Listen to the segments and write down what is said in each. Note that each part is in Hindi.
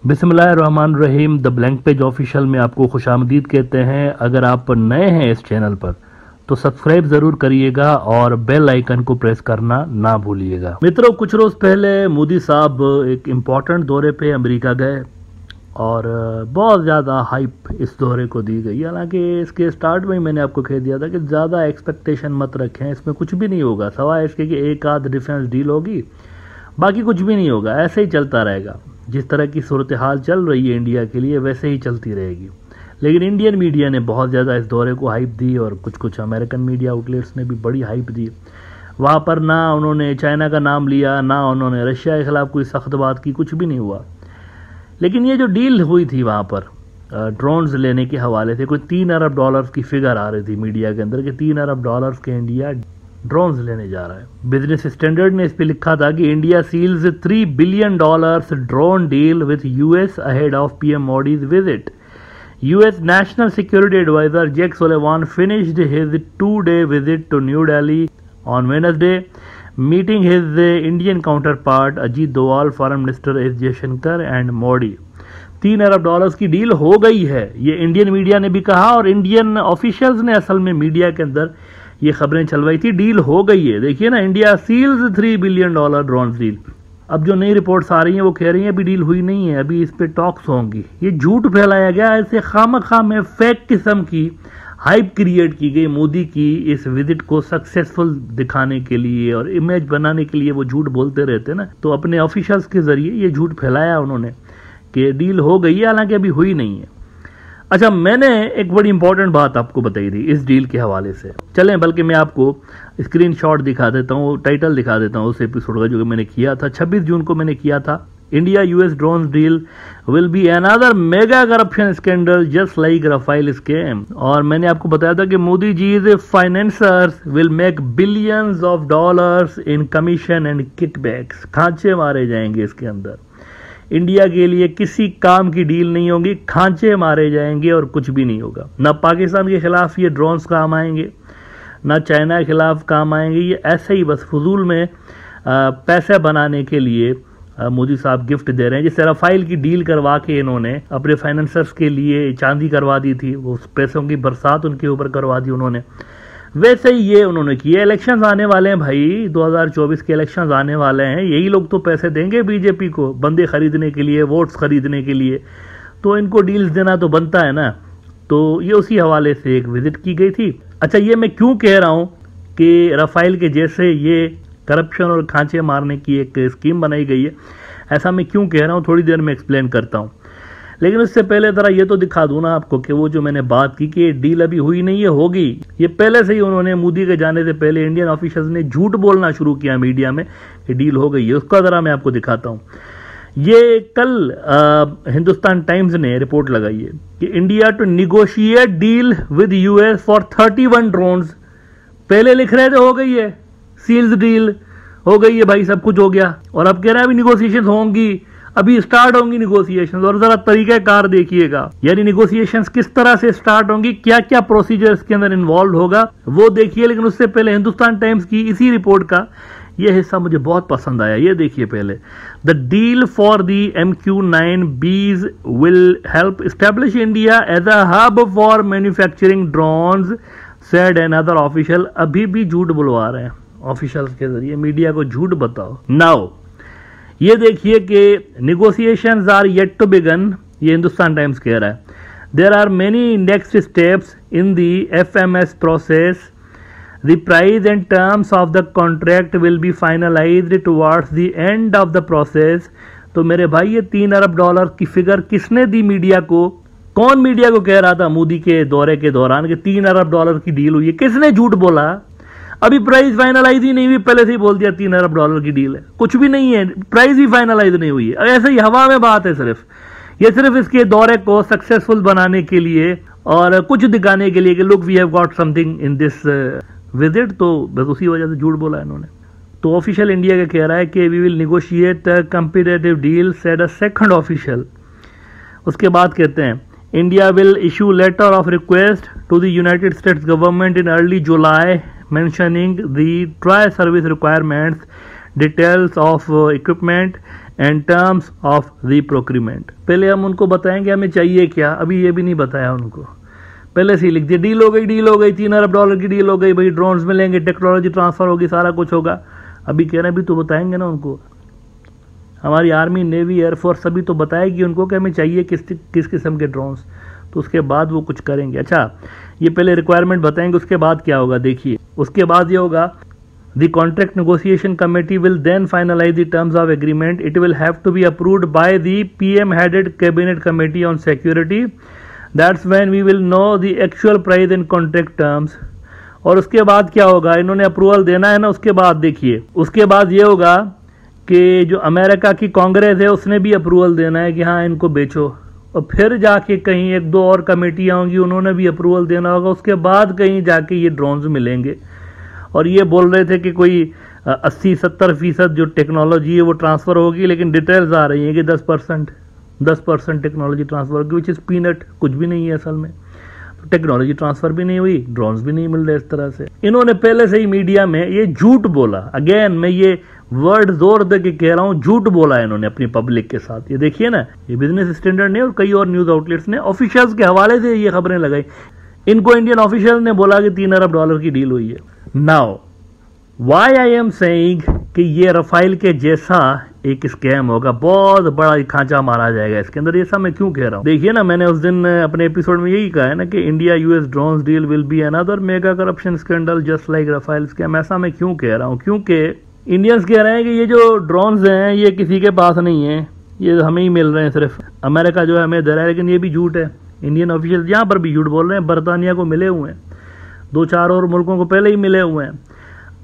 बिस्मिल्लाहिर्रहमानिर्रहीम। द ब्लैंक पेज ऑफिशियल में आपको खुशामदीद कहते हैं। अगर आप नए हैं इस चैनल पर तो सब्सक्राइब ज़रूर करिएगा और बेल आइकन को प्रेस करना ना भूलिएगा। मित्रों, कुछ रोज़ पहले मोदी साहब एक इम्पॉर्टेंट दौरे पे अमेरिका गए और बहुत ज़्यादा हाइप इस दौरे को दी गई। हालांकि इसके स्टार्ट में ही मैंने आपको कह दिया था कि ज़्यादा एक्सपेक्टेशन मत रखें, इसमें कुछ भी नहीं होगा, सवाए इसके कि एक आध डिफेंस डील होगी, बाकी कुछ भी नहीं होगा, ऐसे ही चलता रहेगा। जिस तरह की सूरत हाल चल रही है इंडिया के लिए वैसे ही चलती रहेगी। लेकिन इंडियन मीडिया ने बहुत ज़्यादा इस दौरे को हाइप दी और कुछ अमेरिकन मीडिया आउटलेट्स ने भी बड़ी हाइप दी। वहाँ पर ना उन्होंने चाइना का नाम लिया, ना उन्होंने रशिया के ख़िलाफ़ कोई सख्त बात की, कुछ भी नहीं हुआ। लेकिन ये जो डील हुई थी वहाँ पर ड्रोन्स लेने के हवाले से, कोई $3 अरब की फिगर आ रही थी मीडिया के अंदर कि $3 अरब के इंडिया ड्रोन्स लेने जा रहा है। बिजनेस स्टैंडर्ड ने इस पे लिखा था कि India seals $3 billion drone deal with US ahead of PM Modi's visit. US national security adviser Jake Sullivan finished his 2-day visit to New Delhi on Wednesday, meeting his Indian counterpart Ajit Doval, foreign minister S Jaishankar and Modi. $3 अरब की डील हो गई है, ये इंडियन मीडिया ने भी कहा और इंडियन ऑफिशियल्स ने असल में मीडिया के अंदर ये खबरें चलवाई थी। डील हो गई है, देखिए ना, India seals $3 billion drone deal. अब जो नई रिपोर्ट्स आ रही हैं वो कह रही हैं अभी डील हुई नहीं है, अभी इस पे टॉक्स होंगी। ये झूठ फैलाया गया, ऐसे खामखा में फेक किस्म की हाइप क्रिएट की गई मोदी की इस विजिट को सक्सेसफुल दिखाने के लिए और इमेज बनाने के लिए। वो झूठ बोलते रहते ना, तो अपने ऑफिशियल्स के जरिए ये झूठ फैलाया उन्होंने कि डील हो गई है, हालांकि अभी हुई नहीं है। अच्छा, मैंने एक बड़ी इंपॉर्टेंट बात आपको बताई थी इस डील के हवाले से। चलें, बल्कि मैं आपको स्क्रीनशॉट दिखा देता हूँ, टाइटल दिखा देता हूँ उस एपिसोड का जो मैंने किया था 26 जून को मैंने किया था। India US drone deal will be another mega corruption scandal just like Rafale scam. और मैंने आपको बताया था कि Modi ji financiers will make billions of dollars in commission and kickbacks. खांचे मारे जाएंगे इसके अंदर। इंडिया के लिए किसी काम की डील नहीं होगी, खांचे मारे जाएंगे और कुछ भी नहीं होगा। ना पाकिस्तान के खिलाफ ये ड्रोन्स काम आएंगे, ना चाइना के खिलाफ काम आएंगे। ये ऐसे ही बस फजूल में पैसे बनाने के लिए मोदी साहब गिफ्ट दे रहे हैं। जैसे राफेल की डील करवा के इन्होंने अपने फाइनेंसर्स के लिए चांदी करवा दी थी, वो पैसों की बरसात उनके ऊपर करवा दी उन्होंने, वैसे ही ये उन्होंने किया। इलेक्शंस आने वाले हैं भाई, 2024 के इलेक्शंस आने वाले हैं, यही लोग तो पैसे देंगे बीजेपी को बंदे खरीदने के लिए, वोट्स खरीदने के लिए, तो इनको डील्स देना तो बनता है ना। तो ये उसी हवाले से एक विजिट की गई थी। अच्छा, ये मैं क्यों कह रहा हूँ कि राफेल के जैसे ये करप्शन और खांचे मारने की एक स्कीम बनाई गई है, ऐसा मैं क्यों कह रहा हूँ थोड़ी देर में एक्सप्लेन करता हूँ। लेकिन उससे पहले जरा ये तो दिखा दूं ना आपको कि वो जो मैंने बात की कि डील अभी हुई नहीं है, होगी। ये पहले से ही उन्होंने मोदी के जाने से पहले इंडियन ऑफिशियल्स ने झूठ बोलना शुरू किया मीडिया में कि डील हो गई है। उसका जरा मैं आपको दिखाता हूँ। ये कल हिंदुस्तान टाइम्स ने रिपोर्ट लगाई है कि India to negotiate deal with US for 31 drones. पहले लिख रहे थे हो गई है, सील्स डील हो गई है भाई, सब कुछ हो गया, और अब कह रहे हैं अभी निगोशिएशन होंगी, अभी स्टार्ट होंगी निगोशिएशंस। और जरा तरीका कार देखिएगा, यानी निगोशिएशंस किस तरह से स्टार्ट होंगी, क्या क्या प्रोसीजर इसके अंदर इन्वॉल्व होगा वो देखिए। लेकिन उससे पहले हिंदुस्तान टाइम्स की इसी रिपोर्ट का ये हिस्सा मुझे बहुत पसंद आया, ये देखिए पहले। The deal for the MQ-9Bs will help establish India as a hub for manufacturing drones, said another official. अभी भी झूठ बुलवा रहे हैं ऑफिशियल्स के जरिए, मीडिया को झूठ बताओ। नाउ ये देखिए कि negotiations are yet to begin, ये हिंदुस्तान टाइम्स कह रहा है। There are many next steps in the FMS process. The price and terms of the contract will be finalised towards the end of the process. तो मेरे भाई, ये $3 अरब की फिगर किसने दी मीडिया को? कौन मीडिया को कह रहा था मोदी के दौरे के दौरान कि $3 अरब की डील हुई है? किसने झूठ बोला? अभी प्राइस फाइनलाइज ही नहीं हुई, पहले से ही बोल दिया $3 अरब की डील है। कुछ भी नहीं है, प्राइस भी फाइनलाइज नहीं हुई है, ऐसे ही हवा में बात है। ये सिर्फ इसके दौरे को सक्सेसफुल बनाने के लिए और कुछ दिखाने के लिए कि look we have got something in this visit, तो बस उसी वजह से झूठ बोला इन्होंने। तो ऑफिशियल इंडिया का कह रहा है कि we will negotiate competitive deal, said a second official. उसके बाद कहते हैं India will issue letter of request to the United States government in early July mentioning the tri-service requirements, details of equipment and terms of the procurement. पहले हम उनको बताएंगे हमें चाहिए क्या, अभी ये भी नहीं बताया उनको, पहले से ही लिख दिया डील हो गई, डील हो गई, $3 अरब की डील हो गई भाई, ड्रोन्स मिलेंगे, टेक्नोलॉजी ट्रांसफर होगी, सारा कुछ होगा। अभी कह रहे हैं अभी तो बताएंगे ना उनको, हमारी आर्मी, नेवी, एयरफोर्स सभी तो बताएगी उनको कि हमें चाहिए किस किस्म के ड्रोन्स, तो उसके बाद वो कुछ करेंगे। अच्छा, ये पहले रिक्वायरमेंट बताएंगे, उसके बाद क्या होगा देखिए, उसके बाद ये होगा The contract negotiation committee will then finalize the terms of agreement. It will have to be approved by the PM-headed cabinet committee on security. That's when we will know the actual price and contract terms. और उसके बाद क्या होगा, इन्होंने अप्रूवल देना है ना, उसके बाद देखिए, उसके बाद ये होगा कि जो अमेरिका की कांग्रेस है उसने भी अप्रूवल देना है कि हाँ इनको बेचो, और फिर जाके कहीं 1-2 और कमेटियाँ होंगी, उन्होंने भी अप्रूवल देना होगा, उसके बाद कहीं जाके ये ड्रोन्स मिलेंगे। और ये बोल रहे थे कि कोई 80-70% जो टेक्नोलॉजी है वो ट्रांसफ़र होगी, लेकिन डिटेल्स आ रही हैं कि 10% टेक्नोलॉजी ट्रांसफ़र होगी, विच इज़ पीनट, कुछ भी नहीं है असल में। तो टेक्नोलॉजी ट्रांसफ़र भी नहीं हुई, ड्रोन्स भी नहीं मिल रहे इस तरह से। इन्होंने पहले से ही मीडिया में ये झूठ बोला, अगेन मैं ये वर्ड जोर दे के कह रहा हूँ, झूठ बोला इन्होंने अपनी पब्लिक के साथ। ये देखिए ना, ये बिजनेस स्टैंडर्ड ने और कई और न्यूज़ आउटलेट्स ने ऑफिशियल्स के हवाले से ये खबरें लगाई, इनको इंडियन ऑफिशियल ने बोला कि $3 अरब की डील हुई है। Now why I am saying कि ये रफाइल के जैसा एक स्कैम होगा, बहुत बड़ा खांचा मारा जाएगा इसके अंदर, ऐसा मैं क्यों कह रहा हूँ। देखिए ना, मैंने उस दिन अपने एपिसोड में यही कहा है ना कि India US drones deal will be another mega corruption scandal just like Rafale scam. ऐसा मैं क्यों कह रहा हूँ, क्योंकि इंडियंस कह रहे हैं कि ये जो ड्रोन्स हैं ये किसी के पास नहीं है, ये हमें ही मिल रहे हैं, सिर्फ अमेरिका जो है हमें दे रहा है, लेकिन ये भी झूठ है। इंडियन ऑफिशियल यहाँ पर भी झूठ बोल रहे हैं, बरतानिया को मिले हुए हैं, 2-4 और मुल्कों को पहले ही मिले हुए हैं।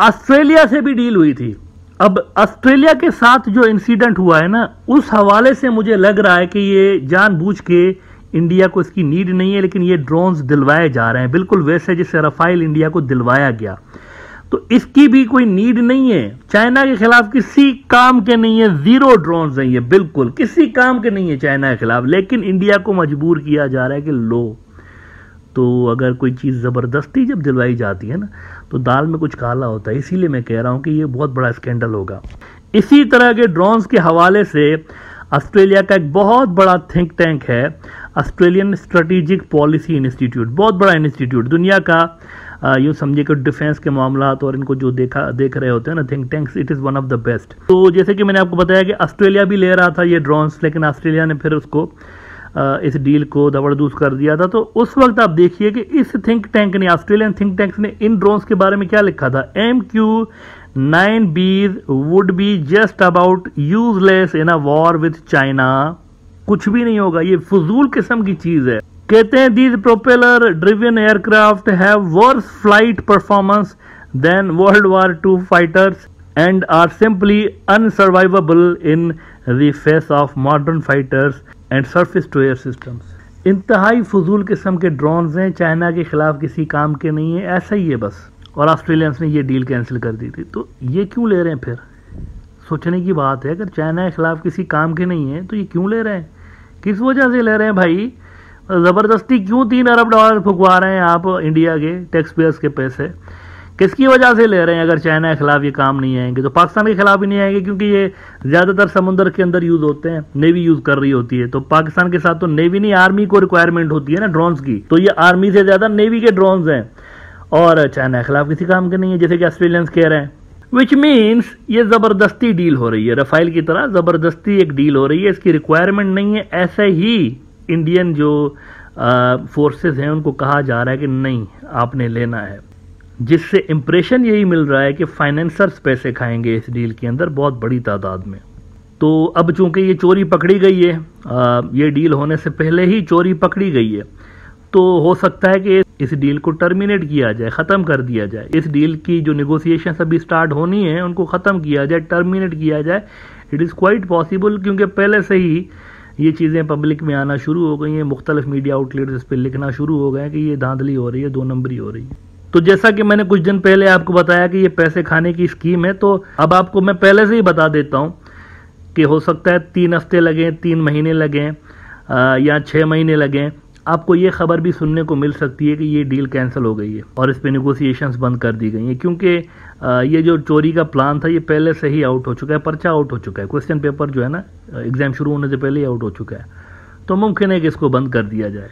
ऑस्ट्रेलिया से भी डील हुई थी। अब ऑस्ट्रेलिया के साथ जो इंसिडेंट हुआ है ना, उस हवाले से मुझे लग रहा है कि ये जानबूझ के इंडिया को इसकी नीड नहीं है, लेकिन ये ड्रोन्स दिलवाए जा रहे हैं, बिल्कुल वैसे जिससे रफाइल इंडिया को दिलवाया गया, तो इसकी भी कोई नीड नहीं है। चाइना के खिलाफ किसी काम के नहीं है, 0 ड्रोन्स हैं ये, बिल्कुल किसी काम के नहीं है चाइना के खिलाफ, लेकिन इंडिया को मजबूर किया जा रहा है कि लो। तो अगर कोई चीज़ ज़बरदस्ती जब दिलवाई जाती है ना, तो दाल में कुछ काला होता है, इसीलिए मैं कह रहा हूँ कि ये बहुत बड़ा स्कैंडल होगा। इसी तरह के ड्रोन्स के हवाले से ऑस्ट्रेलिया का एक बहुत बड़ा थिंक टैंक है, ऑस्ट्रेलियन स्ट्रेटेजिक पॉलिसी इंस्टीट्यूट, बहुत बड़ा इंस्टीट्यूट, दुनिया का यूँ समझिए कि डिफेंस के मामलात और इनको जो देख रहे होते हैं ना think tanks, it is one of the best. तो जैसे कि मैंने आपको बताया कि ऑस्ट्रेलिया भी ले रहा था ये ड्रोन्स, लेकिन ऑस्ट्रेलिया ने फिर उसको इस डील को दबड़दूस कर दिया था। तो उस वक्त आप देखिए कि इस थिंक टैंक ने, ऑस्ट्रेलियन थिंक टैंक ने इन ड्रोन्स के बारे में क्या लिखा था, MQ-9Bs would be just about useless in a war with China. कुछ भी नहीं होगा, ये फजूल किस्म की चीज है। कहते हैं these propeller driven aircraft have worse flight performance than World War II fighters and are simply unsurvivable in the face of modern fighters and surface to air systems. इंतहाई फजूल किस्म के ड्रोन्स हैं, चाइना के खिलाफ किसी काम के नहीं है, ऐसा ही है बस। और ऑस्ट्रेलियंस ने ये डील कैंसिल कर दी थी, तो ये क्यों ले रहे हैं फिर? सोचने की बात है, अगर चाइना के खिलाफ किसी काम के नहीं है तो ये क्यों ले रहे हैं, किस वजह से ले रहे हैं भाई? ज़बरदस्ती क्यों $3 अरब फुकवा रहे हैं आप इंडिया के टैक्स पेयर्स के पैसे, किसकी वजह से ले रहे हैं? अगर चाइना के खिलाफ ये काम नहीं आएंगे तो पाकिस्तान के खिलाफ भी नहीं आएंगे, क्योंकि ये ज़्यादातर समुद्र के अंदर यूज़ होते हैं, नेवी यूज़ कर रही होती है। तो पाकिस्तान के साथ तो नेवी नहीं, आर्मी को रिक्वायरमेंट होती है ना ड्रोन्स की, तो ये आर्मी से ज़्यादा नेवी के ड्रोन्स हैं, और चाइना के खिलाफ किसी काम के नहीं है, जैसे कि ऑस्ट्रेलियंस कह रहे हैं। विच मीन्स ये ज़बरदस्ती डील हो रही है, रफाइल की तरह ज़बरदस्ती एक डील हो रही है, इसकी रिक्वायरमेंट नहीं है। ऐसे ही इंडियन जो फोर्सेस हैं उनको कहा जा रहा है कि नहीं आपने लेना है, जिससे इंप्रेशन यही मिल रहा है कि फाइनेंसर्स पैसे खाएंगे इस डील के अंदर बहुत बड़ी तादाद में। तो अब चूंकि ये चोरी पकड़ी गई है, ये डील होने से पहले ही चोरी पकड़ी गई है, तो हो सकता है कि इस डील को टर्मिनेट किया जाए, ख़त्म कर दिया जाए। इस डील की जो निगोसिएशन अभी स्टार्ट होनी है उनको ख़त्म किया जाए, टर्मिनेट किया जाए। इट इज़ क्वाइट पॉसिबल, क्योंकि पहले से ही ये चीज़ें पब्लिक में आना शुरू हो गई हैं, मुख्तलिफ मीडिया आउटलेट्स इस पर लिखना शुरू हो गए हैं कि ये धांधली हो रही है, 2 नंबरी हो रही है। तो जैसा कि मैंने कुछ दिन पहले आपको बताया कि ये पैसे खाने की स्कीम है, तो अब आपको मैं पहले से ही बता देता हूँ कि हो सकता है 3 हफ्ते लगें, 3 महीने लगें या 6 महीने लगें, आपको ये खबर भी सुनने को मिल सकती है कि ये डील कैंसिल हो गई है और इस पे नेगोशिएशंस बंद कर दी गई हैं, क्योंकि ये जो चोरी का प्लान था ये पहले से ही आउट हो चुका है, पर्चा आउट हो चुका है, क्वेश्चन पेपर जो है ना एग्जाम शुरू होने से पहले ही आउट हो चुका है। तो मुमकिन है कि इसको बंद कर दिया जाए।